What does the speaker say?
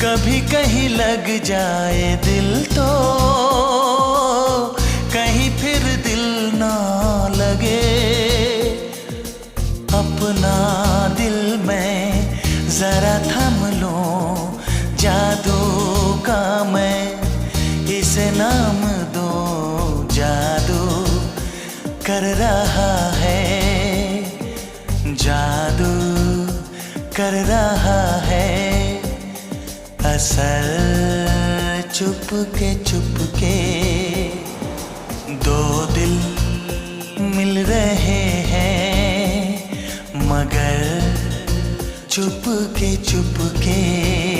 कभी कहीं लग जाए दिल तो कहीं फिर दिल ना लगे। अपना दिल में जरा थम लूं, जादू का मैं इसे नाम दूं। जादू कर रहा है, जादू कर रहा है असल। चुपके चुपके दो दिल मिल रहे हैं, मगर चुपके चुपके।